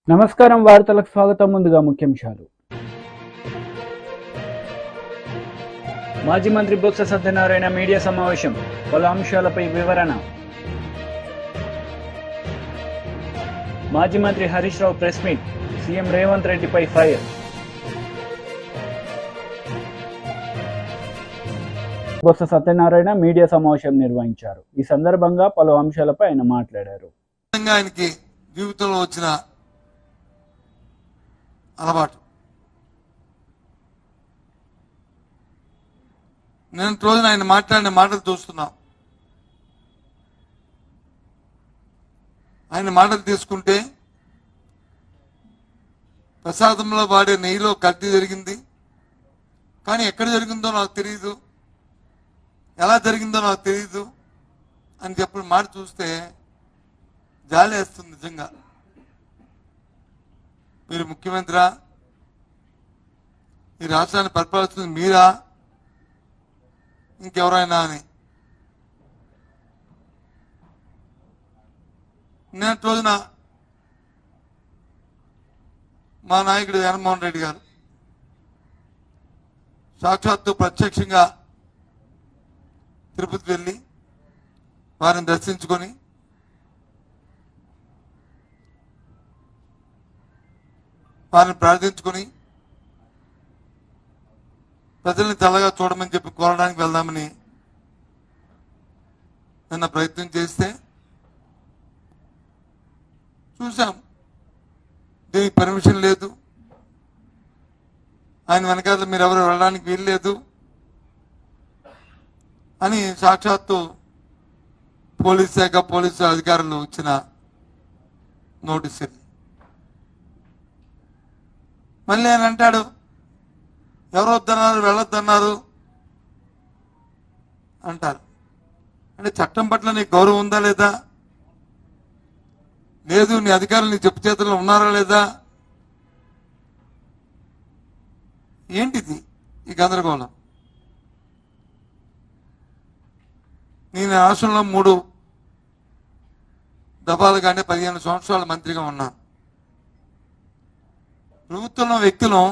నమస్కారం, వార్తలకు స్వాగతం. ముందుగా ముఖ్యాంశాలు. మాజీ మంత్రి బొత్స సత్యనారాయణ మీడియా సమావేశం, పలు అంశాలపై వివరణ. మాజీ మంత్రి Harish Rao press meet, CM Revanth రెడ్డిపై ఫైర్. బొత్స సత్యనారాయణ మీడియా సమావేశం నిర్వహించారు. ఈ సందర్భంగా పలు అంశాలపై ఆయన మాట్లాడారు. ఆయనకి జీవితంలో వచ్చిన అలవాటు, నిన్నటి రోజున ఆయన మాట్లాడిన మాటలు చూస్తున్నాం. ఆయన మాటలు తీసుకుంటే ప్రసాదంలో వాడే నెయ్యిలో కల్తీ జరిగింది, కానీ ఎక్కడ జరిగిందో నాకు తెలియదు, ఎలా జరిగిందో నాకు తెలియదు అని చెప్పిన మాట చూస్తే జాలి వేస్తుంది. నిజంగా మీరు ముఖ్యమంత్రి, ఈ రాష్ట్రాన్ని పరిపాలిస్తుంది మీరా, ఇంకెవరైనా అని. నిన్నటి రోజున మా నాయకుడు జగన్మోహన్ రెడ్డి గారు సాక్షాత్తు ప్రత్యక్షంగా తిరుపతికి వెళ్ళి వారిని దర్శించుకొని వారిని ప్రార్థించుకొని ప్రజల్ని తెల్లగా చూడమని చెప్పి కోరడానికి వెళ్దామని నిన్న ప్రయత్నం చేస్తే చూసాం, దీనికి పర్మిషన్ లేదు, ఆయన వెనకాల మీరు ఎవరు వెళ్ళడానికి వీలు లేదు అని సాక్షాత్తు పోలీస్ శాఖ పోలీసు అధికారులు ఇచ్చిన నోటీస్. మళ్ళీ ఆయన అంటాడు ఎవరు వద్దన్నారు, వెళ్ళొద్దన్నారు అంటారు. అంటే చట్టం పట్ల నీకు గౌరవం ఉందా లేదా, లేదు నీ అధికారులు నీ చెప్పు చేతుల్లో ఉన్నారా లేదా, ఏంటిది ఈ గందరగోళం? నేను రాష్ట్రంలో 3 దఫాలుగానే 15 సంవత్సరాల మంత్రిగా ఉన్నాను. ప్రభుత్వంలో వ్యక్తులు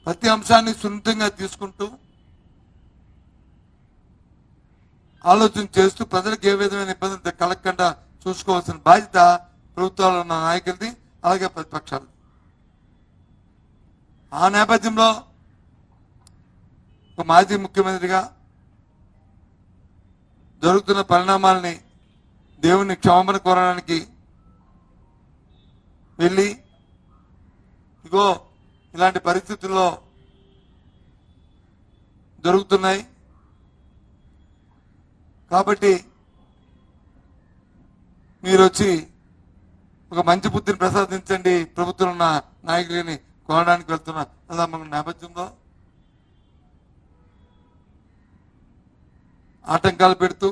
ప్రతి అంశాన్ని సున్నితంగా తీసుకుంటూ ఆలోచన చేస్తూ ప్రజలకు ఏ విధమైన ఇబ్బంది కలగకుండా చూసుకోవాల్సిన బాధ్యత ప్రభుత్వాల్లో ఉన్న నాయకులది, అలాగే ప్రతిపక్షాలు. ఆ నేపథ్యంలో ఒక మాజీ ముఖ్యమంత్రిగా జరుగుతున్న పరిణామాలని దేవుని క్షమాపణ కోరడానికి వెళ్ళి ఇగో ఇలాంటి పరిస్థితుల్లో జరుగుతున్నాయి కాబట్టి మీరు వచ్చి ఒక మంచి బుద్ధిని ప్రసాదించండి ప్రభుత్వం ఉన్న నాయకులని కోరడానికి వెళ్తున్న అలా మన నేపథ్యంలో ఆటంకాలు పెడుతూ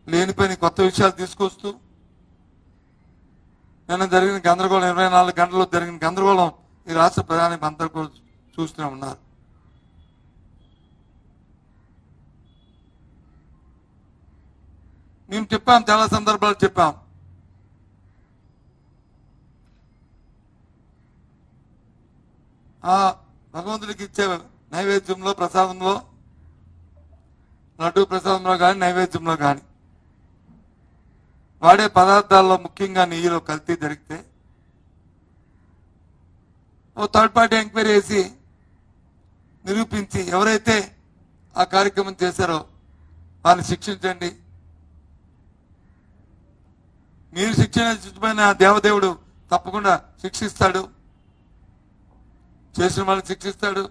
లేనిపోయిన కొత్త విషయాలు తీసుకొస్తూ నిన్న జరిగిన గందరగోళం, 24 గంటల్లో జరిగిన గందరగోళం ఈ రాష్ట్ర ప్రధాని అందరూ కూడా చూస్తూనే ఉన్నారు. మేము చెప్పాం, చాలా సందర్భాలు చెప్పాం, ఆ భగవంతుడికి ఇచ్చే నైవేద్యంలో ప్రసాదంలో, లడ్డూ ప్రసాదంలో కానీ నైవేద్యంలో కానీ వాడే పదార్థాల్లో ముఖ్యంగా నెయ్యిలో కల్తీ జరిగితే ఓ థర్డ్ పార్టీ ఎంక్వైరీ చేసి నిరూపించి ఎవరైతే ఆ కార్యక్రమం చేశారో వారిని శిక్షించండి. మీరు శిక్షించకపోయిన దేవదేవుడు తప్పకుండా శిక్షిస్తాడు, చేసిన వాళ్ళని శిక్షిస్తాడు,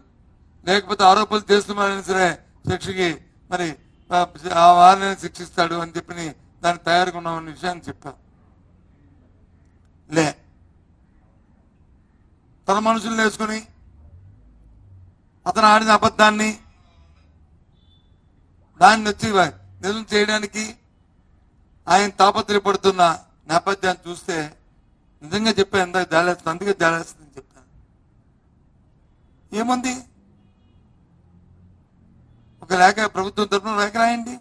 లేకపోతే ఆరోపణలు చేస్తున్న వాళ్ళని సరే శిక్షకి మరి ఆ వారిని శిక్షిస్తాడు అని చెప్పి దానికి తయారుగా ఉన్న విషయాన్ని చెప్పాం. తన మనుషులు వేసుకుని అతను ఆడిన అబద్ధాన్ని దాన్ని వచ్చి నిజం చేయడానికి ఆయన తాపత్రయపడుతున్న నేపథ్యాన్ని చూస్తే నిజంగా చెప్పాను, ఎంత జాలేస్తుంది, అందుకే జాలేస్తుందని చెప్పాను. ఏముంది, ఒక లేఖ ప్రభుత్వం తరఫున లేఖ రాయండి,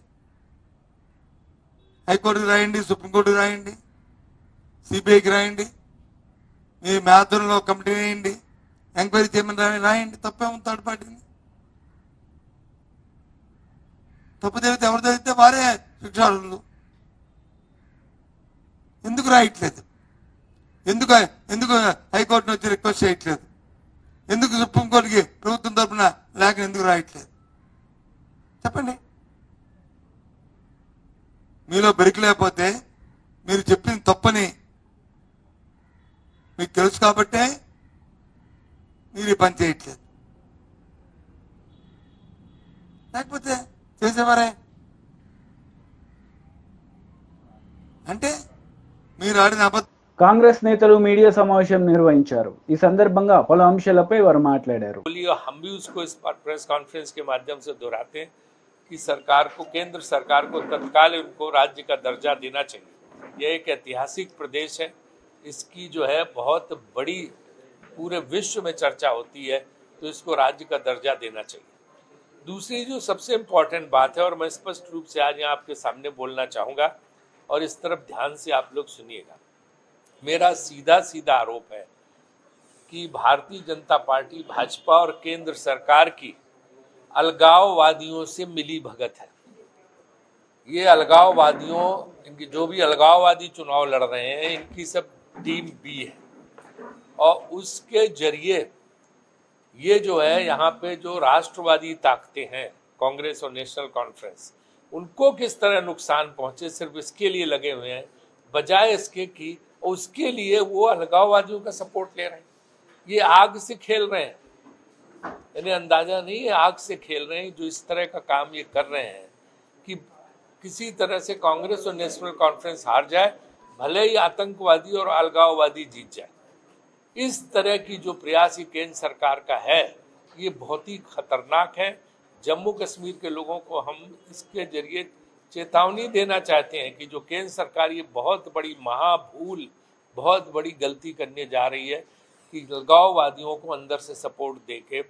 హైకోర్టుకి రాయండి, సుప్రీంకోర్టుకి రాయండి, సిబిఐకి రాయండి, మీ ఆధ్వర్యంలో కమిటీ వేయండి, ఎంక్వైరీ చేయమని రాయండి. తప్పేముంది థర్డ్ పార్టీని? తప్పు జరిగితే ఎవరు జరిగితే వారే శిక్షార్హులు. ఎందుకు రాయట్లేదు? ఎందుకు హైకోర్టును వచ్చి రిక్వెస్ట్ చేయట్లేదు? ఎందుకు సుప్రీంకోర్టుకి ప్రభుత్వం తరఫున లేఖ ఎందుకు రాయట్లేదు? చెప్పండి. మీలో బెరికి లేకపోతే మీరు చెప్పింది తప్పని మీకు తెలుసు కాబట్టే మీరు ఈ పని చేయట్లేదు. లేకపోతే చేసేవారే. అంటే మీరు ఆడిన అబద్ధం. కాంగ్రెస్ నేతలు మీడియా సమావేశం నిర్వహించారు. ఈ సందర్భంగా పలు అంశాలపై వారు మాట్లాడారు. हम भी उसको इस प्रेस कॉन्फ्रेंस के माध्यम से दोहराते हैं कि सरकार को, केंद्र सरकार को तत्काल उनको राज्य का दर्जा देना चाहिए। यह एक ऐतिहासिक प्रदेश है, इसकी जो है बहुत बड़ी पूरे विश्व में चर्चा होती है, तो इसको राज्य का दर्जा देना चाहिए। दूसरी जो सबसे इम्पोर्टेंट बात है, और मैं स्पष्ट रूप से आज यहाँ आपके सामने बोलना चाहूँगा और इस तरफ ध्यान से आप लोग सुनिएगा। मेरा सीधा सीधा आरोप है कि भारतीय जनता पार्टी, भाजपा और केंद्र सरकार की अलगाववादियों से मिली भगत है। ये अलगाववादियों, इनकी जो भी अलगाववादी चुनाव लड़ रहे हैं, इनकी सब टीम बी है, और उसके जरिए ये जो है यहाँ पे जो राष्ट्रवादी ताकतें हैं, कांग्रेस और नेशनल कॉन्फ्रेंस, उनको किस तरह नुकसान पहुंचे, सिर्फ इसके लिए लगे हुए हैं, बजाय इसके कि उसके लिए वो अलगाववादियों का सपोर्ट ले रहे हैं। ये आग से खेल रहे हैं, यानी अंदाजा नहीं है, आग से खेल रहे हैं। जो इस तरह का काम ये कर रहे हैं कि किसी तरह से कांग्रेस और नेशनल कॉन्फ्रेंस हार जाए, भले ही आतंकवादी और अलगाववादी जीत जाए। इस तरह की जो प्रयास ये केंद्र सरकार का है, ये बहुत ही खतरनाक है। जम्मू कश्मीर के लोगों को हम इसके जरिए चेतावनी देना चाहते हैं कि जो केंद्र सरकार ये बहुत बड़ी महाभूल, बहुत बड़ी गलती करने जा रही है कि अलगाववादियों को अंदर से सपोर्ट देके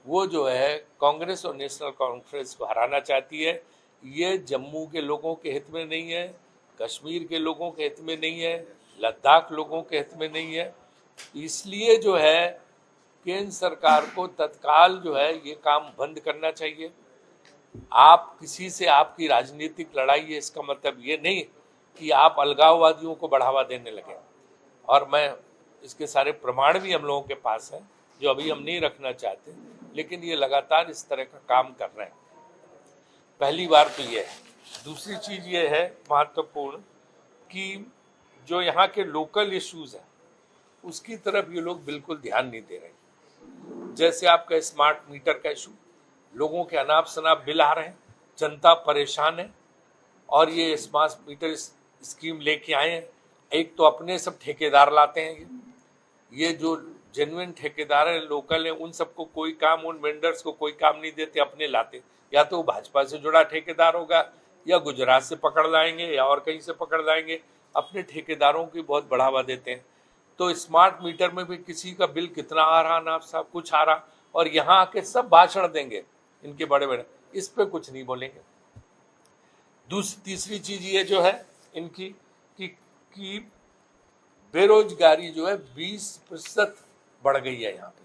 वो जो है कांग्रेस और नेशनल कॉन्फ्रेंस को हराना चाहती है। ये जम्मू के लोगों के हित में नहीं है, कश्मीर के लोगों के हित में नहीं है, लद्दाख लोगों के हित में नहीं है। इसलिए जो है केंद्र सरकार को तत्काल जो है ये काम बंद करना चाहिए। आप किसी से आपकी राजनीतिक लड़ाई है, इसका मतलब ये नहीं कि आप अलगाववादियों को बढ़ावा देने लगे। और मैं इसके सारे प्रमाण भी हम लोगों के पास हैं, जो अभी हम नहीं रखना चाहते, लेकिन ये लगातार इस तरह का काम कर रहे हैं। पहली बार तो ये है। दूसरी चीज़ ये है महत्वपूर्ण कि जो यहाँ के लोकल इश्यूज हैं उसकी तरफ ये लोग बिल्कुल ध्यान नहीं दे रहे। जैसे आपका स्मार्ट मीटर का इशू, लोगों के अनाप शनाप बिल आ रहे हैं, जनता परेशान है, और ये स्मार्ट मीटर स्कीम लेके आए हैं। एक तो अपने सब ठेकेदार लाते हैं, ये जो जेन्युइन ठेकेदार हैं, लोकल हैं, उन सबको कोई काम, उन वेंडर्स को कोई काम नहीं देते, अपने लाते। या तो भाजपा से जुड़ा ठेकेदार होगा, या गुजरात से पकड़ लाएंगे, या और कहीं से पकड़ लाएंगे। अपने ठेकेदारों की बहुत बढ़ावा देते हैं। तो स्मार्ट मीटर में भी किसी का बिल कितना आ रहा ना साहब, कुछ आ रहा, और यहाँ आके सब भाषण देंगे इनके बड़े बड़े, इस पे कुछ नहीं बोलेंगे। तीसरी चीज ये जो है इनकी कि बेरोजगारी जो है 20% बढ़ गई है। यहाँ पे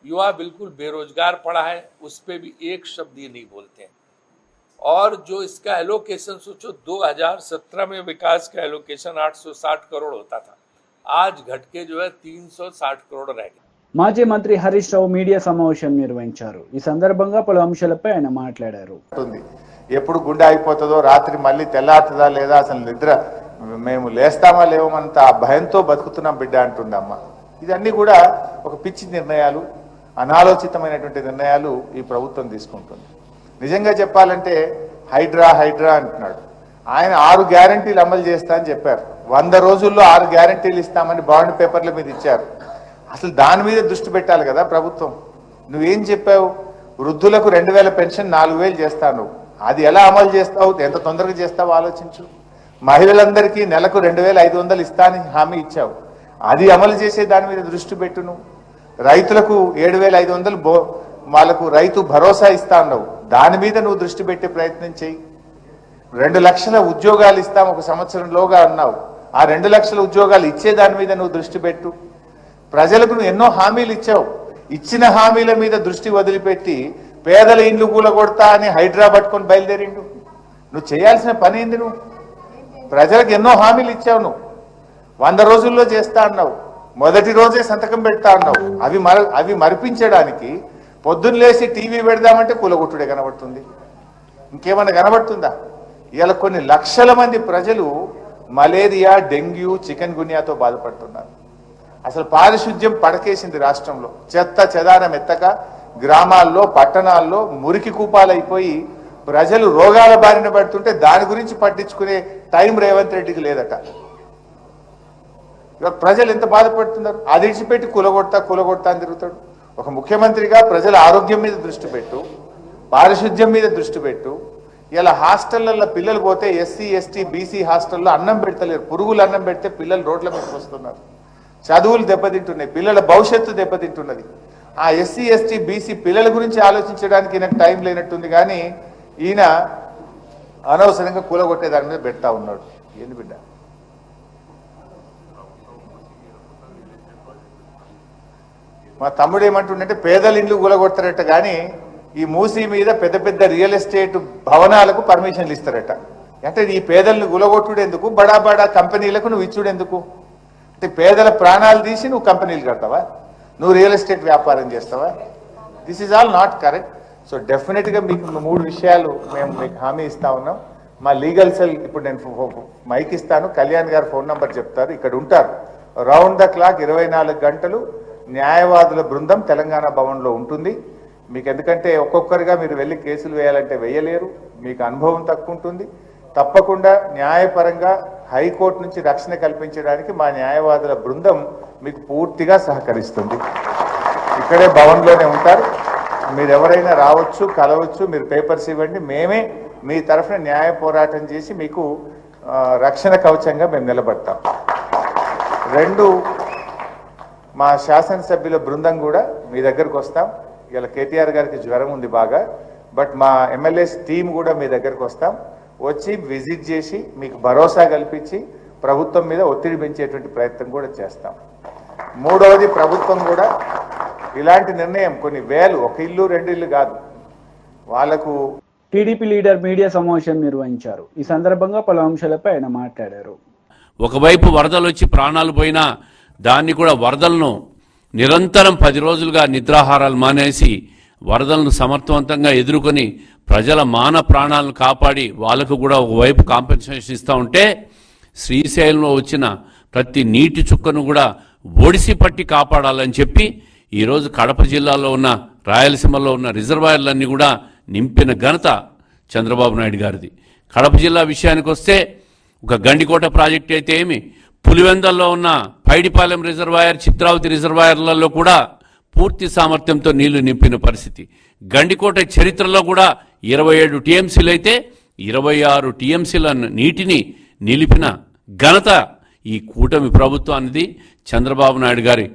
युवा बिल्कुल बेरोजगार पड़ा है, उस पे भी एक शब्द ये नहीं बोलते हैं। और जो इसका एलोकेशन सोचो, 2017 में विकास का एलोकेशन 860 करोड़ होता था, आज घट के जो है 360 करोड़ रह गए। మాజీ మంత్రి హరీష్ రావు మీడియా సమావేశం నిర్వహించారు. ఈ సందర్భంగా పలు అంశాలపై ఆయన మాట్లాడారు. ఎప్పుడు గుండె అయిపోతుందో, రాత్రి మళ్ళీ తెల్లారుతుందా లేదా, అసలు నిద్ర మేము లేస్తామా లేవమంత భయంతో బతుకుతున్నాం బిడ్డ అంటుందమ్మ. ఇదన్నీ కూడా ఒక పిచ్చి నిర్ణయాలు, అనాలోచితమైనటువంటి నిర్ణయాలు ఈ ప్రభుత్వం తీసుకుంటుంది. నిజంగా చెప్పాలంటే హైడ్రా అంటున్నాడు. ఆయన 6 గ్యారంటీలు అమలు చేస్తా అని చెప్పారు. 100 రోజుల్లో 6 గ్యారంటీలు ఇస్తామని బాండ్ పేపర్ల మీద ఇచ్చారు. అసలు దాని మీద దృష్టి పెట్టాలి కదా ప్రభుత్వం. నువ్వేం చెప్పావు? వృద్ధులకు 2000 పెన్షన్ 4000 చేస్తాను. అది ఎలా అమలు చేస్తావు, ఎంత తొందరగా చేస్తావు ఆలోచించు. మహిళలందరికీ నెలకు 2,500 ఇస్తా అని హామీ ఇచ్చావు, అది అమలు చేసే దాని మీద దృష్టి పెట్టును. రైతులకు 7,500 వాళ్ళకు రైతు భరోసా ఇస్తా అన్నావు, దాని మీద నువ్వు దృష్టి పెట్టే ప్రయత్నం చేయి. 2 లక్షల ఉద్యోగాలు ఇస్తాం ఒక సంవత్సరంలోగా అన్నావు, ఆ 2 లక్షల ఉద్యోగాలు ఇచ్చే దాని మీద నువ్వు దృష్టి పెట్టు. ప్రజలకు నువ్వు ఎన్నో హామీలు ఇచ్చావు, ఇచ్చిన హామీల మీద దృష్టి వదిలిపెట్టి పేదల ఇండ్లు కూలగొడతా అని హైదరాబాద్ పట్టుకొని బయలుదేరిండు. నువ్వు చేయాల్సిన పని ఏంది? నువ్వు ప్రజలకు ఎన్నో హామీలు ఇచ్చావు, నువ్వు 100 రోజుల్లో చేస్తా అన్నావు, మొదటి రోజే సంతకం పెడతా అన్నావు. అవి మరిపించడానికి పొద్దున్న లేచి టీవీ పెడదామంటే కూలగొట్టుడే కనబడుతుంది, ఇంకేమన్నా కనబడుతుందా? ఇవాళ కొన్ని లక్షల మంది ప్రజలు మలేరియా, డెంగ్యూ, చికెన్ గున్యాతో బాధపడుతున్నారు. అసలు పారిశుద్ధ్యం పడకేసింది రాష్ట్రంలో. చెత్త చెదారం ఎత్తక గ్రామాల్లో పట్టణాల్లో మురికి కూపాలైపోయి ప్రజలు రోగాల బారిన పడుతుంటే దాని గురించి పట్టించుకునే టైం రేవంత్ రెడ్డికి లేదట. ఇవాళ ప్రజలు ఎంత బాధపడుతున్నారు, అది ఇడిచిపెట్టి కూలగొడతా అని తిరుగుతాడు. ఒక ముఖ్యమంత్రిగా ప్రజల ఆరోగ్యం మీద దృష్టి పెట్టు, పారిశుద్ధ్యం మీద దృష్టి పెట్టు. ఇలా హాస్టళ్లలో పిల్లలు పోతే ఎస్సీ ఎస్టీ బీసీ హాస్టల్లో అన్నం పెడతలేరు, పురుగులు అన్నం పెడితే పిల్లలు రోడ్ల మీదకి వస్తున్నారు, చదువులు దెబ్బతింటున్నాయి, పిల్లల భవిష్యత్తు దెబ్బతింటున్నది. ఆ ఎస్సీ ఎస్టీ బీసీ పిల్లల గురించి ఆలోచించడానికి ఈయనకు టైం లేనట్టుంది, కానీ ఈయన అనవసరంగా కూలగొట్టే దాని మీద పెడతా ఉన్నాడు. ఏంది బిడ్డ? మా తమ్ముడు ఏమంటుండంటే పేదల ఇండ్లు కూలగొడతారట, కానీ ఈ మూసీ మీద పెద్ద పెద్ద రియల్ ఎస్టేట్ భవనాలకు పర్మిషన్లు ఇస్తారట. అంటే ఈ పేదలను కూలగొట్టుడు ఎందుకు, బడా బడా కంపెనీలకు నువ్వు ఇచ్చుడు ఎందుకు? అంటే పేదల ప్రాణాలు తీసి నువ్వు కంపెనీలు కడతావా, నువ్వు రియల్ ఎస్టేట్ వ్యాపారం చేస్తావా? This is all not correct. So డెఫినెట్గా మీకు 3 విషయాలు మేము మీకు హామీ ఇస్తా ఉన్నాం. మా లీగల్ సెల్ ఇప్పుడు నేను మైక్ ఇస్తాను, కళ్యాణ్ గారు ఫోన్ నంబర్ చెప్తారు, ఇక్కడ ఉంటారు. రౌండ్ ద క్లాక్ 24 గంటలు న్యాయవాదుల బృందం తెలంగాణ భవన్లో ఉంటుంది. మీకు ఎందుకంటే ఒక్కొక్కరిగా మీరు వెళ్ళి కేసులు వేయాలంటే వేయలేరు, మీకు అనుభవం తక్కువ ఉంటుంది. తప్పకుండా న్యాయపరంగా హైకోర్టు నుంచి రక్షణ కల్పించడానికి మా న్యాయవాదుల బృందం మీకు పూర్తిగా సహకరిస్తుంది. ఇక్కడే భవన్లోనే ఉంటారు, మీరు ఎవరైనా రావచ్చు, కలవచ్చు, మీరు పేపర్స్ ఇవ్వండి, మేమే మీ తరఫున న్యాయ పోరాటం చేసి మీకు రక్షణ కవచంగా మేము నిలబడతాం. 2, మా శాసనసభ్యుల బృందం కూడా మీ దగ్గరకు వస్తాం. ఇలా కేటీఆర్ గారికి జ్వరం ఉంది బాగా, బట్ మా ఎమ్మెల్యేస్ టీం కూడా మీ దగ్గరకు వస్తాం, వచ్చి విజిట్ చేసి మీకు భరోసా కల్పించి ప్రభుత్వం మీద ఒత్తిడి పెంచేటువంటి ప్రయత్నం కూడా చేస్తాం. 3వది, ప్రభుత్వం కూడా ఇలాంటి నిర్ణయం కొన్ని వేలు, 1 ఇల్లు 2 ఇల్లు కాదు, వాళ్లకు. టీడీపీ లీడర్ మీడియా సమావేశం నిర్వహించారు. ఈ సందర్భంగా పలు అంశాలపై ఆయన మాట్లాడారు. ఒకవైపు వరదలు వచ్చి ప్రాణాలు పోయినా దాన్ని కూడా వరదలను నిరంతరం 10 రోజులుగా నిద్రాహారాలు మానేసి వరదలను సమర్థవంతంగా ఎదుర్కొని ప్రజల మాన ప్రాణాలను కాపాడి వాళ్ళకు కూడా ఒకవైపు కాంపెన్సేషన్ ఇస్తూ ఉంటే, శ్రీశైలంలో వచ్చిన ప్రతి నీటి చుక్కను కూడా ఒడిసి పట్టి కాపాడాలని చెప్పి ఈరోజు కడప జిల్లాలో ఉన్న రాయలసీమలో ఉన్న రిజర్వాయర్లన్నీ కూడా నింపిన ఘనత చంద్రబాబు నాయుడు గారిది. కడప జిల్లా విషయానికి వస్తే ఒక గండికోట ప్రాజెక్ట్ అయితే ఏమి, పులివెందల్లో ఉన్న పైడిపాలెం రిజర్వాయర్, చిత్రావతి రిజర్వాయర్లలో కూడా పూర్తి సామర్థ్యంతో నీళ్లు నింపిన పరిస్థితి. గండికోట చరిత్రలో కూడా 27 టీఎంసీలు అయితే 26 టీఎంసీల నీటిని నిలిపిన ఘనత ఈ కూటమి ప్రభుత్వానికి, చంద్రబాబు నాయుడు గారి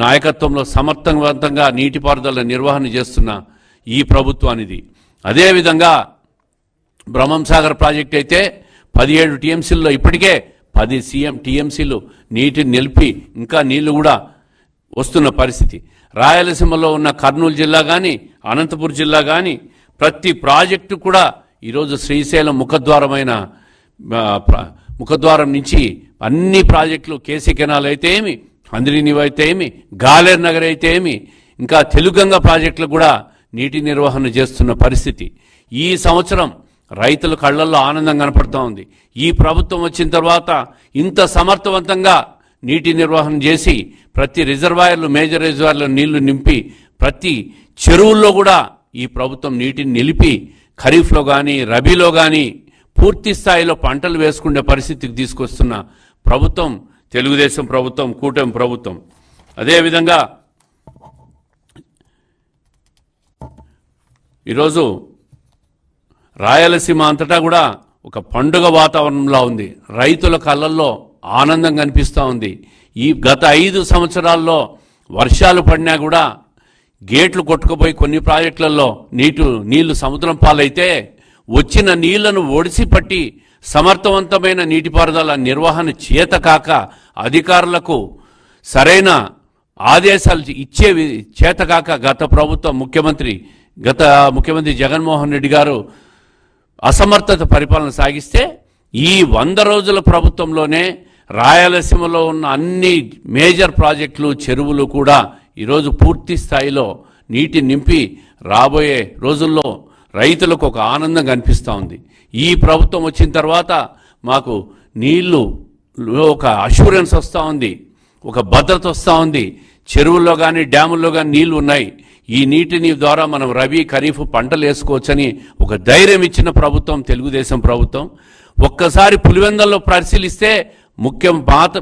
నాయకత్వంలో సమర్థవంతంగా నీటిపారుదల నిర్వహణ చేస్తున్న ఈ ప్రభుత్వానికి. అదేవిధంగా బ్రహ్మంసాగర్ ప్రాజెక్ట్ అయితే 17 టీఎంసీల్లో ఇప్పటికే 10 టీఎంసీలు నీటిని నిలిపి ఇంకా నీళ్లు కూడా వస్తున్న పరిస్థితి. రాయలసీమలో ఉన్న కర్నూలు జిల్లా కానీ అనంతపురం జిల్లా కానీ ప్రతి ప్రాజెక్టు కూడా ఈరోజు శ్రీశైలం ముఖద్వారం నుంచి అన్ని ప్రాజెక్టులు, కేసీ కెనాల్ అయితే ఏమి, హంద్రీనివ్ అయితే ఏమి, గాలేర్ నగర్ అయితే ఏమి, ఇంకా తెలుగంగ ప్రాజెక్టులు కూడా నీటి నిర్వహణ చేస్తున్న పరిస్థితి. ఈ సంవత్సరం రైతుల కళ్లల్లో ఆనందం కనపడుతూ ఉంది. ఈ ప్రభుత్వం వచ్చిన తర్వాత ఇంత సమర్థవంతంగా నీటి నిర్వహణ చేసి ప్రతి రిజర్వాయర్లు, మేజర్ రిజర్వాయర్లు నీళ్లు నింపి ప్రతి చెరువుల్లో కూడా ఈ ప్రభుత్వం నీటిని నిలిపి ఖరీఫ్లో కానీ రబీలో కానీ పూర్తి స్థాయిలో పంటలు వేసుకునే పరిస్థితికి తీసుకొస్తున్న ప్రభుత్వం తెలుగుదేశం ప్రభుత్వం, కూటమి ప్రభుత్వం. అదేవిధంగా ఈరోజు రాయలసీమ అంతటా కూడా ఒక పండుగ వాతావరణంలో ఉంది. రైతుల కళ్ళల్లో ఆనందం కనిపిస్తూ ఉంది. ఈ గత 5 సంవత్సరాల్లో వర్షాలు పడినా కూడా గేట్లు కొట్టుకుపోయి కొన్ని ప్రాజెక్టులలో నీళ్లు సముద్రం పాలైతే వచ్చిన నీళ్లను ఒడిసి పట్టి సమర్థవంతమైన నీటిపారుదల నిర్వహణ చేతకాక అధికారులకు సరైన ఆదేశాలు ఇచ్చే చేతకాక గత ముఖ్యమంత్రి జగన్మోహన్ రెడ్డి గారు అసమర్థత పరిపాలన సాగిస్తే ఈ 100 రోజుల ప్రభుత్వంలోనే రాయలసీమలో ఉన్న అన్ని మేజర్ ప్రాజెక్టులు చెరువులు కూడా ఈరోజు పూర్తి స్థాయిలో నీటి నింపి రాబోయే రోజుల్లో రైతులకు ఒక ఆనందం కనిపిస్తూ ఉంది. ఈ ప్రభుత్వం వచ్చిన తర్వాత మాకు నీళ్లు ఒక అష్యూరెన్స్ వస్తూ ఉంది, ఒక భద్రత వస్తూ ఉంది. చెరువుల్లో కానీ డ్యాముల్లో కానీ నీళ్లు ఉన్నాయి. ఈ నీటిని ద్వారా మనం రబీ ఖరీఫ్ పంటలు వేసుకోవచ్చని ఒక ధైర్యం ఇచ్చిన ప్రభుత్వం తెలుగుదేశం ప్రభుత్వం. ఒక్కసారి పులివెందల్లో పరిశీలిస్తే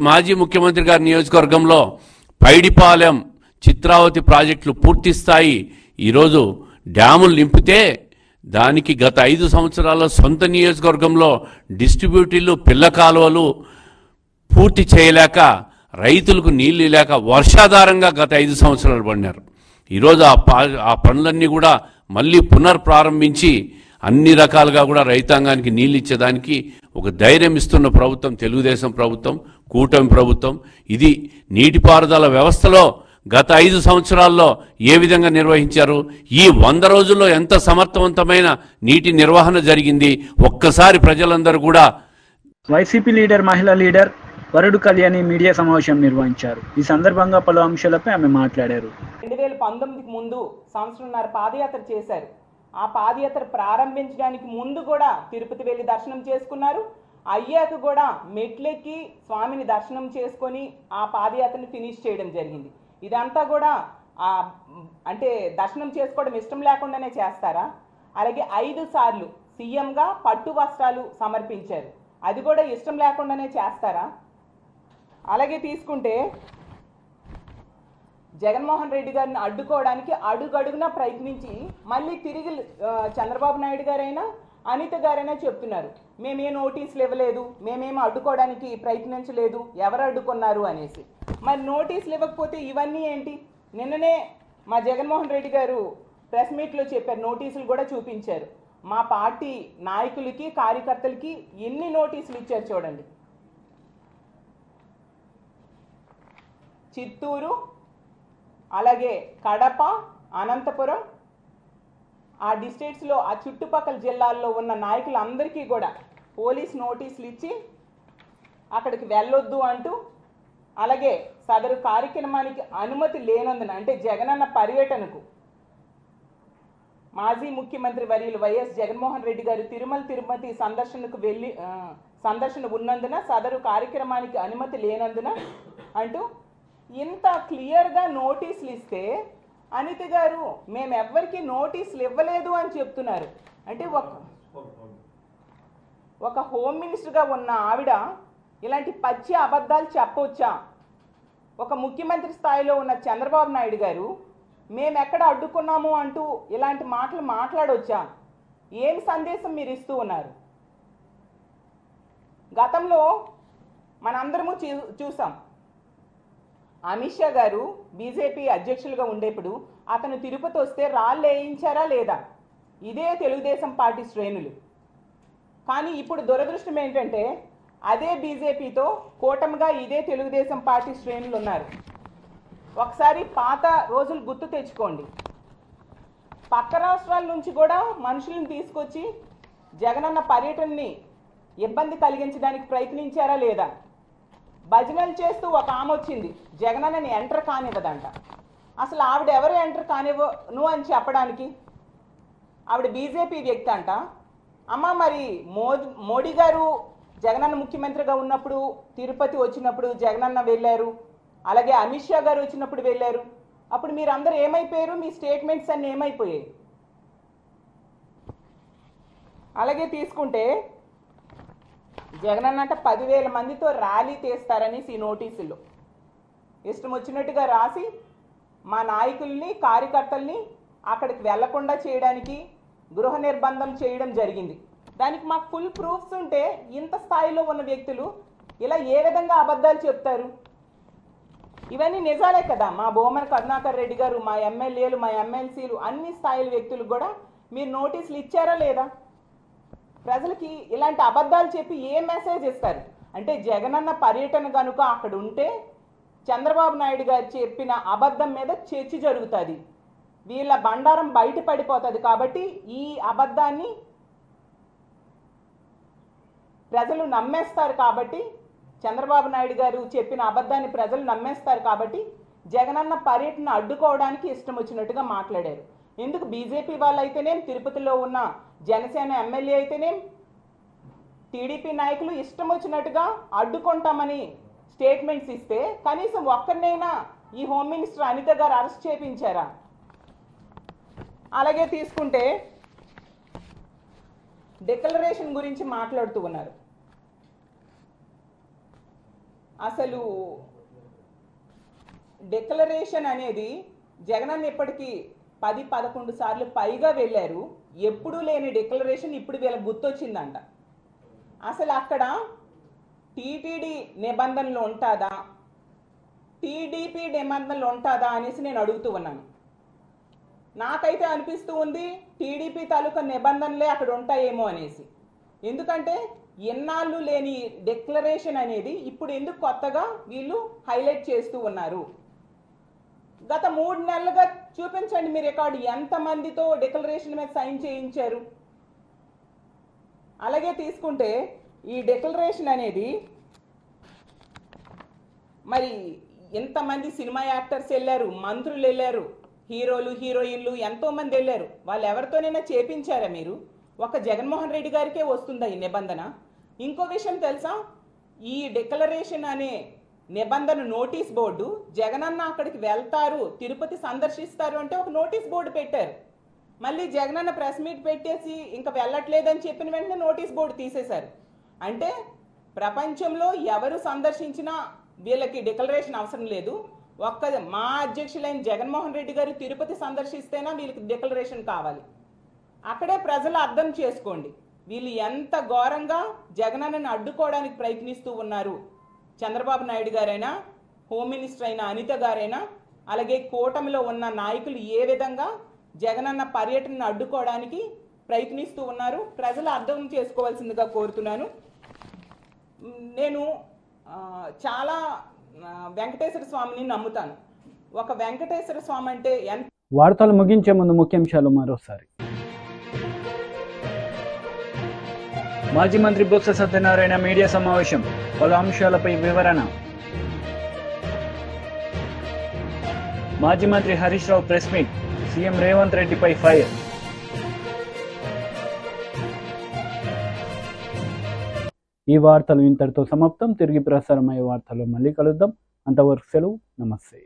మాజీ ముఖ్యమంత్రి గారి నియోజకవర్గంలో పైడిపాలెం, చిత్రావతి ప్రాజెక్టులు పూర్తి స్థాయి ఈరోజు డ్యాములు నింపితే దానికి గత 5 సంవత్సరాల్లో సొంత నియోజకవర్గంలో డిస్ట్రిబ్యూటర్లు పిల్ల కాలువలు పూర్తి చేయలేక రైతులకు నీళ్లు లేక వర్షాధారంగా గత 5 సంవత్సరాలు పడినారు. ఈరోజు ఆ పనులన్నీ కూడా మళ్ళీ పునర్ప్రారంభించి అన్ని రకాలుగా కూడా రైతాంగానికి నీళ్ళు ఇచ్చేదానికి ఒక ధైర్యం ఇస్తున్న ప్రభుత్వం తెలుగుదేశం ప్రభుత్వం, కూటమి ప్రభుత్వం. ఇది నీటిపారుదల వ్యవస్థలో గత 5 సంవత్సరాల్లో ఏ విధంగా నిర్వహించారు, ఈ 100 రోజుల్లో ఎంత సమర్థవంతమైన నీటి నిర్వహణ జరిగింది ఒక్కసారి ప్రజలందరూ కూడా. వైసీపీ మహిళా లీడర్ వరుడు కళ్యాణి మీడియా సమావేశం నిర్వహించారు. ఈ సందర్భంగా పలు అంశాలపై ఆమె మాట్లాడారు. 2019కి ముందు సంవత్సరంన్నర పాదయాత్ర చేశారు. ఆ పాదయాత్ర ప్రారంభించడానికి ముందు కూడా తిరుపతి వెళ్ళి దర్శనం చేసుకున్నారు. అయ్యాక కూడా మెట్లెక్కి స్వామిని దర్శనం చేసుకొని ఆ పాదయాత్రని ఫినిష్ చేయడం జరిగింది. ఇదంతా కూడా అంటే దర్శనం చేసుకోవడం ఇష్టం లేకుండానే చేస్తారా? అలాగే 5 సార్లు సీఎంగా పట్టు వస్త్రాలు సమర్పించారు. అది కూడా ఇష్టం లేకుండానే చేస్తారా? అలాగే తీసుకుంటే జగన్మోహన్ రెడ్డి గారిని అడ్డుకోవడానికి అడుగడుగునా ప్రయత్నించి మళ్ళీ తిరిగి చంద్రబాబు నాయుడు గారైనా అనిత గారైనా చెప్తున్నారు, మేమే నోటీసులు ఇవ్వలేదు, మేమేమో అడ్డుకోవడానికి ప్రయత్నించలేదు, ఎవరు అడ్డుకున్నారు అనేసి. మరి నోటీసులు ఇవ్వకపోతే ఇవన్నీ ఏంటి? నిన్ననే మా జగన్మోహన్ రెడ్డి గారు ప్రెస్ మీట్లో చెప్పారు, నోటీసులు కూడా చూపించారు. మా పార్టీ నాయకులకి కార్యకర్తలకి ఎన్ని నోటీసులు ఇచ్చారు చూడండి. చిత్తూరు, అలాగే కడప, అనంతపురం, ఆ డిస్ట్రిక్ట్స్లో ఆ చుట్టుపక్కల జిల్లాల్లో ఉన్న నాయకులందరికీ కూడా పోలీస్ నోటీసులు ఇచ్చి అక్కడికి వెళ్ళొద్దు అంటూ, అలాగే సదరు కార్యక్రమానికి అనుమతి లేనందున అంటే జగనన్న పర్యటనకు మాజీ ముఖ్యమంత్రి వర్యులు వైఎస్ జగన్మోహన్ రెడ్డి గారు తిరుపతి సందర్శన ఉన్నందున సదరు కార్యక్రమానికి అనుమతి లేనందున అంటూ ఇంత క్లియర్గా నోటీసులు ఇస్తే అనిత గారు మేమెవ్వరికి నోటీసులు ఇవ్వలేదు అని చెప్తున్నారు. అంటే ఒక హోమ్ మినిస్టర్గా ఉన్న ఆవిడ ఇలాంటి పచ్చి అబద్ధాలు చెప్పవచ్చా? ఒక ముఖ్యమంత్రి స్థాయిలో ఉన్న చంద్రబాబు నాయుడు గారు మేమెక్కడ అడ్డుకున్నాము అంటూ ఇలాంటి మాటలు మాట్లాడవచ్చా? ఏం సందేశం మీరు ఇస్తూ ఉన్నారు? గతంలో మనందరము చూసాం, అమిత్ షా గారు బీజేపీ అధ్యక్షులుగా ఉండేప్పుడు అతను తిరుపతి వస్తే రాళ్ళు వేయించారా లేదా? ఇదే తెలుగుదేశం పార్టీ శ్రేణులు. కానీ ఇప్పుడు దురదృష్టం ఏంటంటే అదే బీజేపీతో కూటమిగా ఇదే తెలుగుదేశం పార్టీ శ్రేణులు ఉన్నారు. ఒకసారి పాత రోజులు గుర్తు తెచ్చుకోండి. పక్క రాష్ట్రాల నుంచి కూడా మనుషులను తీసుకొచ్చి జగనన్న పర్యటనని ఇబ్బంది కలిగించడానికి ప్రయత్నించారా లేదా? భజనలు చేస్తూ ఒక ఆమె వచ్చింది, జగనన్నని ఎంటర్ కానివ్వదంట. అసలు ఆవిడ ఎవరు ఎంటర్ కానివ్వను అని చెప్పడానికి? ఆవిడ బీజేపీ వ్యక్తి అంట. అమ్మ మరి మోడీ గారు జగనన్న ముఖ్యమంత్రిగా ఉన్నప్పుడు తిరుపతి వచ్చినప్పుడు జగనన్న వెళ్ళారు, అలాగే అమిత్ షా గారు వచ్చినప్పుడు వెళ్ళారు. అప్పుడు మీరు అందరూ ఏమైపోయారు? మీ స్టేట్మెంట్స్ అన్నీ ఏమైపోయాయి? అలాగే తీసుకుంటే జగనన్న అంటే 10,000 మందితో ర్యాలీ తీస్తారనేసి ఈ నోటీసుల్లో ఇష్టం వచ్చినట్టుగా రాసి మా నాయకుల్ని కార్యకర్తల్ని అక్కడికి వెళ్లకుండా చేయడానికి గృహ నిర్బంధం చేయడం జరిగింది. దానికి మాకు ఫుల్ ప్రూఫ్స్ ఉంటే ఇంత స్థాయిలో ఉన్న వ్యక్తులు ఇలా ఏ విధంగా అబద్ధాలు చెప్తారు? ఇవన్నీ నిజాలే కదా. మా బోమన కరుణాకర్ రెడ్డి గారు, మా ఎమ్మెల్యేలు, మా ఎమ్మెల్సీలు, అన్ని స్థాయిల వ్యక్తులకు కూడా మీరు నోటీసులు ఇచ్చారా లేదా? ప్రజలకి ఇలాంటి అబద్ధాలు చెప్పి ఏ మెసేజ్ ఇస్తారు? అంటే జగనన్న పర్యటన కనుక అక్కడ ఉంటే చంద్రబాబు నాయుడు గారు చెప్పిన అబద్ధం మీద చర్చ జరుగుతుంది, వీళ్ళ బండారం బయట పడిపోతుంది. కాబట్టి ఈ అబద్ధాన్ని ప్రజలు నమ్మేస్తారు. కాబట్టి చంద్రబాబు నాయుడు గారు చెప్పిన అబద్ధాన్ని ప్రజలు నమ్మేస్తారు. కాబట్టి జగనన్న పర్యటన అడ్డుకోవడానికి ఇష్టం వచ్చినట్టుగా మాట్లాడారు. ఎందుకు బీజేపీ వాళ్ళు అయితేనేం, తిరుపతిలో ఉన్న జనసేన ఎమ్మెల్యే అయితేనేం, టీడీపీ నాయకులు ఇష్టం వచ్చినట్టుగా అడ్డుకుంటామని స్టేట్మెంట్స్ ఇస్తే కనీసం ఒక్కరినైనా ఈ హోమ్ మినిస్టర్ అనిత గారు అరెస్ట్ చేయించారా? అలాగే తీసుకుంటే డిక్లరేషన్ గురించి మాట్లాడుతూ ఉన్నారు. అసలు డిక్లరేషన్ అనేది జగనన్న ఇప్పటికీ 10-11 సార్లు పైగా వెళ్ళారు. ఎప్పుడూ లేని డిక్లరేషన్ ఇప్పుడు వీళ్ళకి గుర్తొచ్చిందంట. అసలు అక్కడ టీటీడీ నిబంధనలు ఉంటుందా, టీడీపీ నిబంధనలు ఉంటుందా అనేసి నేను అడుగుతూ ఉన్నాను. నాకైతే అనిపిస్తూ ఉంది టీడీపీ తాలూకా నిబంధనలే అక్కడ ఉంటాయేమో అనేసి. ఎందుకంటే ఎన్నాళ్ళు లేని డిక్లరేషన్ అనేది ఇప్పుడు ఎందుకు కొత్తగా వీళ్ళు హైలైట్ చేస్తూ ఉన్నారు? గత 3 నెలలుగా చూపించండి మీ రికార్డు, ఎంతమందితో డిక్లరేషన్ మీద సైన్ చేయించారు? అలాగే తీసుకుంటే ఈ డిక్లరేషన్ అనేది మరి ఎంతమంది సినిమా యాక్టర్స్ వెళ్ళారు, మంత్రులు వెళ్ళారు, హీరోలు హీరోయిన్లు ఎంతోమంది వెళ్ళారు. వాళ్ళు ఎవరితోనైనా చేపించారా మీరు? ఒక జగన్మోహన్ రెడ్డి గారికే వస్తుందా ఈ నిబంధన? ఇంకో విషయం తెలుసా, ఈ డిక్లరేషన్ అనే నిబంధన నోటీస్ బోర్డు జగనన్న అక్కడికి వెళ్తారు, తిరుపతి సందర్శిస్తారు అంటే ఒక నోటీస్ బోర్డు పెట్టారు. మళ్ళీ జగనన్న ప్రెస్ మీట్ పెట్టేసి ఇంకా వెళ్ళట్లేదని చెప్పిన వెంటనే నోటీస్ బోర్డు తీసేశారు. అంటే ప్రపంచంలో ఎవరు సందర్శించినా వీళ్ళకి డిక్లరేషన్ అవసరం లేదు. ఒక్క మా అధ్యక్షులైన జగన్మోహన్ రెడ్డి గారు తిరుపతి సందర్శిస్తేనా వీళ్ళకి డిక్లరేషన్ కావాలి. అక్కడే ప్రజలు అర్థం చేసుకోండి వీళ్ళు ఎంత ఘోరంగా జగనన్నని అడ్డుకోవడానికి ప్రయత్నిస్తూ ఉన్నారు. చంద్రబాబు నాయుడు గారైనా, హోమ్ మినిస్టర్ అయిన అనిత గారైనా, అలాగే కూటమిలో ఉన్న నాయకులు ఏ విధంగా జగనన్న పర్యటనను అడ్డుకోవడానికి ప్రయత్నిస్తూ ఉన్నారు ప్రజలు అర్థం చేసుకోవాల్సిందిగా కోరుతున్నాను. నేను చాలా వెంకటేశ్వర స్వామిని నమ్ముతాను. ఒక వెంకటేశ్వర స్వామి అంటే ఎంత. వార్తలు ముగించే ముందు ముఖ్యాంశాలు మరోసారి. మాజీ మంత్రి బొత్స సత్యనారాయణ మీడియా సమావేశం, పలు అంశాలపై వివరణ. మాజీ మంత్రి Harish Rao press meet, CM Revanth రెడ్డిపై ఫైర్. ఈ వార్తలు ఇంతటితో సమాప్తం. తిరిగి ప్రసారమయ్యే వార్తల్లో మళ్ళీ కలుద్దాం. అంతవరకు సెలవు. నమస్తే.